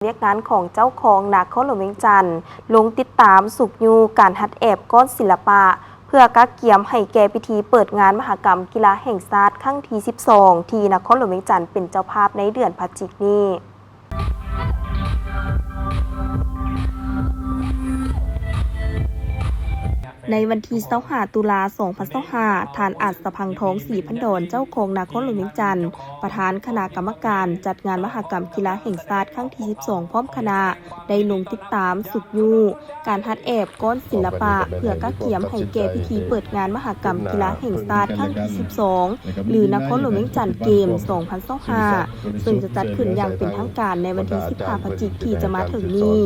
เรียกงานของเจ้าของนครหลวงเวียงจันทร์ลงติดตามสุกยูการฮัดแอบก้อนศิลปะเพื่อกักเกียมให้แก่พิธีเปิดงานมหกรรมกีฬาแห่งชาติครั้งที่ 12 ที่นครหลวงเวียงจันทร์เป็นเจ้าภาพในเดือนพฤศจิกายนนี้ในวันที่25 ตุลา 2025 ท่านอัศพังทองศรีพันดรเจ้าของนครหลวงเวียงจันทร์ประธานคณะกรรมการจัดงานมหกรรมกีฬาแห่งชาติครั้งที่ 12 พร้อมคณะได้ลงติดตามสุกยูการฮัดแอบก้อนศิลปะเพื่อกักเกียมให้แก่พิธีเปิดงานมหกรรมกีฬาแห่งชาติครั้งที่ 12 หรือนครหลวงเวียงจันทร์เกม 2025 ซึ่งจะจัดขึ้นอย่างเป็นทางการในวันที่ 15 พฤศจิกายนที่จะมาถึงนี้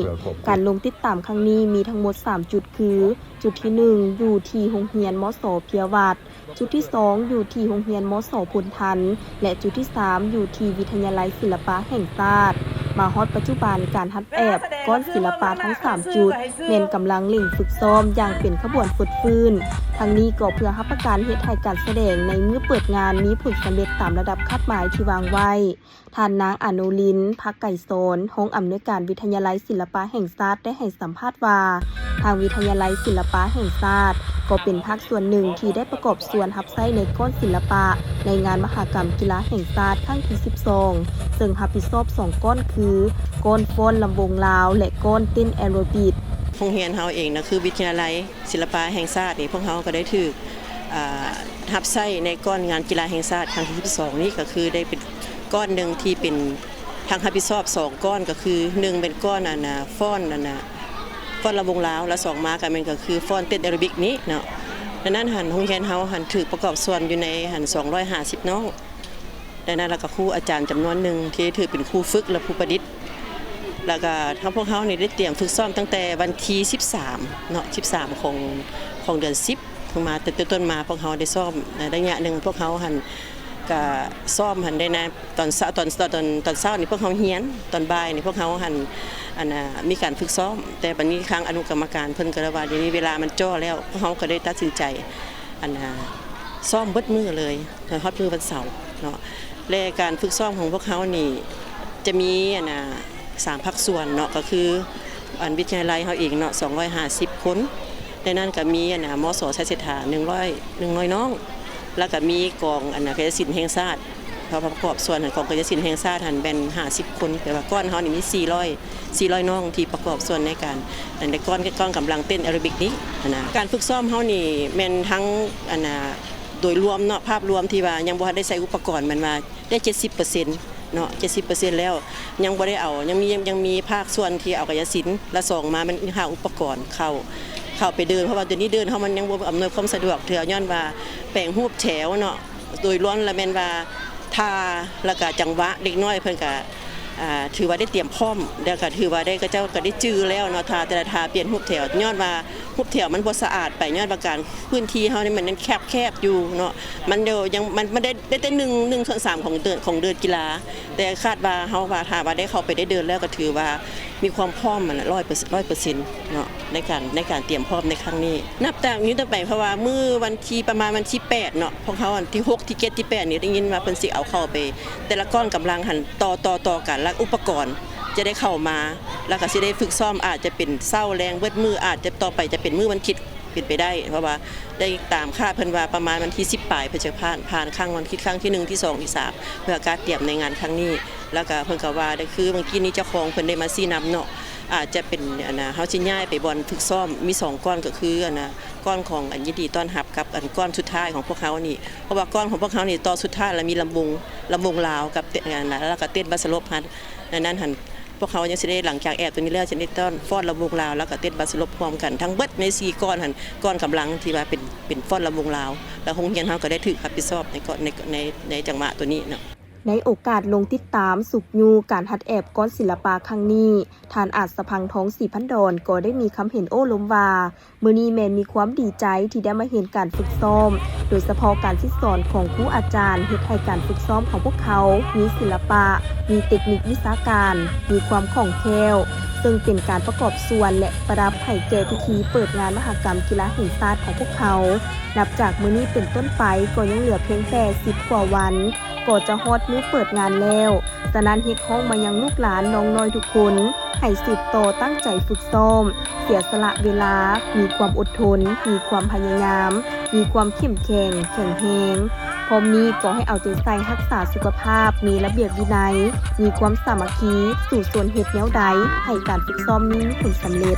การลงติดตามครั้งนี้มีทั้งหมด 3 จุดคือจุดที่ 1 อยู่ที่โรงเรียนมส.เพียวัดจุดที่ 2 อยู่ที่โรงเรียนมส.พุนทันและจุดที่ 3 อยู่ที่วิทยาลัยศิลปะแห่งชาติมาฮอดปัจจุบันการฮัดแอบก้อนศิลปะทั้ง 3 จุดเน้นกำลังเล่งฝึกซ้อมอย่างเป็นขบวนฝึกฟื้นทั้งนี้ก็เพื่อรับประกันเฮ็ดให้การแสดงในมื้อเปิดงานมีผลสำเร็จตามระดับคาดหมายที่วางไว้ท่านนางอนุลินภักไก่โซนห้องอำนวยการวิทยาลัยศิลปะแห่งชาติได้ให้สัมภาษณ์ว่าทางวิทยาลัยศิลปะแห่งชาติก็เป็นภาคส่วนหนึ่งที่ได้ประกอบส่วนรับใช้ในก้อนศิลปะในงานมหกรรมกีฬาแห่งชาติครั้งที่ 12 ซึ่งรับผิดชอบ2ก้อนคือก้อนฟ้อนลำวงลาวและก้อนเต้นแอโรบิกโรงเรียนเฮาเองนะคือวิทยาลัยศิลปะแห่งชาตินี่พวกเฮาก็ได้ถือรับใช้ในก้อนงานกีฬาแห่งชาติครั้งที่ 12 นี้ก็คือได้เป็นก้อนหนึ่งที่เป็นทางรับผิดชอบ2ก้อนก็คือ1เป็นก้อนฟ้อนฟ้อนลำวงลาวและ2มากันมันก็คือฟ้อนเต้นแอโรบิกนี้เนาะดังนั้นหันโรงเรียนเฮาหันถือประกอบส่วนอยู่ในหัน250น้องดังนั้นแล้วก็ครูอาจารย์จำนวนหนึ่งที่ถือเป็นครูฝึกและผู้ประดิษฐ์แล้วก็ทั้งพวกเขานี่ได้เตรียมฝึกซ้อมตั้งแต่วันที่13เนาะ13ของเดือน10ถึงมาแต่ต้นมาพวกเขาได้ซ้อมระยะนึงพวกเขาหันก็ซ้อมหันได้นะตอนเช้านี่พวกเขาเฮียนตอนบ่ายนี่พวกเขาหันมีการฝึกซ้อมแต่บัดนี้ครั้งอนุกรรมการเพิ่นก็ว่าเดี๋ยวนี้เวลามันจ่อแล้วพวกเขาก็ได้ตัดสินใจซ้อมเบิดมื้อเลยฮอดมื้อวันเสาร์เนาะและการฝึกซ้อมของพวกเขานี่จะมี3ภาคส่วนเนาะก็คือวิทยาลัยเฮาเองเนาะ250คนในนั้นก็มีมส.ชัยเศรษฐา100น้องแล้วก็มีกองกายศิลป์แห่งชาติประกอบส่วนของกายศิลป์แห่งชาติหันแบ่ง50คนแต่ว่าก้อนเฮานี่มี400น้องที่ประกอบส่วนในการในก้อนกำลังเต้นแอโรบิกนี้การฝึกซ้อมเฮานี่แม่นทั้งโดยรวมเนาะภาพรวมที่ว่ายังบ่ได้ใช้อุปกรณ์มันมาได้ 70%เนาะ 70% แล้วยังบ่ได้เอายังมีภาคส่วนที่เอากายศิลป์และ2มามันหาอุปกรณ์เข้าไปเดินเพราะว่าเดี๋ยวนี้เดินเฮามันยังบ่อำนวยความสะดวกเทื่อย้อนว่าแปลงรูปแถวเนาะโดยล้วนแล้วแม่นว่าท่าแล้วก็จังหวะเด็กน้อยเพิ่นก็ถือว่าได้เตรียมพร้อมแล้วก็ถือว่าได้ก็เจ้าก็ได้จื้อแล้วเนาะท่าแต่ละท่าเปลี่ยนรูปแถวย้อนว่ารูปแถวมันบ่สะอาดไปย้อนว่าการพื้นที่เฮานี่มันแคบอยู่เนาะมันเดี๋ยวยังมันได้แต่1/3ของเดือนกีฬาแต่คาดว่าเฮาว่าถ้าว่าได้เข้าไปได้เดินแล้วก็ถือว่ามีความพร้อมมัน100%เนาะในการเตรียมพร้อมในครั้งนี้นับจากนี้ต่อไปเพราะว่ามื้อวันที่ประมาณวันที่8เนาะพวกเขาวันที่6ที่7ที่8นี่ได้ยินว่าเพิ่นสิเอาเข้าไปแต่ละก้อนกำลังหันต่อกันแล้วอุปกรณ์จะได้เข้ามาแล้วก็สิได้ฝึกซ้อมอาจจะเป็นเช้าแรงเบิดมื้ออาจจะต่อไปจะเป็นมื้อวันคิดเป็นไปได้เพราะว่าได้ตามคาดเพิ่นว่าประมาณวันที่10ปลายเพิ่นจะผ่านครั้งวันคิดครั้งที่1ที่2ที่3เพื่อการเตรียมในงานครั้งนี้แล้วก็เพิ่นก็ว่าได้คือบางทีนี้เจ้าของเพิ่นได้มาชี้นำเนาะอาจจะเป็นเฮาสิย้ายไปบ่อนฝึกซ้อมมี2ก้อนก็คือก้อนของยินดีต้อนรับกับก้อนสุดท้ายของพวกเขานี่เพราะว่าก้อนของพวกเขานี่ต่อสุดท้ายแล้วมีลำวงลาวกับแล้วก็เต้นบัสลบหันนั้นหันพวกเขายังสิได้หลังจากแอบตัวนี้แล้วจะได้ต้อนฟ้อนลำวงลาวแล้วก็เต้นบัสลบพร้อมกันทั้งเบิดใน4ก้อนหันก้อนกำลังที่ว่าเป็นฟ้อนลำวงลาวแล้วโรงเรียนเฮาก็ได้ถูกรับผิดชอบในจังหวะตัวนี้เนาะในโอกาสลงติดตามสุกยูการฮัดแอบก้อนศิลปะครั้งนี้ท่านอัศพังทองศรีพันดรก็ได้มีคำเห็นโอ้ล้มว่ามื้อนี้แม่นมีความดีใจที่ได้มาเห็นการฝึกซ้อมโดยเฉพาะการสอนของครูอาจารย์เฮ็ดให้การฝึกซ้อมของพวกเขามีศิลปะมีเทคนิควิชาการมีความคล่องแคล่วซึ่งเป็นการประกอบส่วนและประดับให้แก่พิธีเปิดงานมหกรรมกีฬาแห่งชาติของพวกเขานับจากมื้อนี้เป็นต้นไปก็ยังเหลือเพียงแค่10 กว่าวัน ก็จะฮอดมื้อเปิดงานแล้วฉะนั้นเรียกร้องมายังลูกหลานน้องน้อยทุกคนให้สืบต่อตั้งใจฝึกซ้อมเสียสละเวลามีความอดทนมีความพยายามมีความเข้มแข็งแข็งแรงพร้อมนี้ก็ให้เอาใจใส่รักษาสุขภาพมีระเบียบวินัยมีความสามัคคีสู่ส่วนเหตุแนวใดให้การฝึกซ้อมนี้ผลสำเร็จ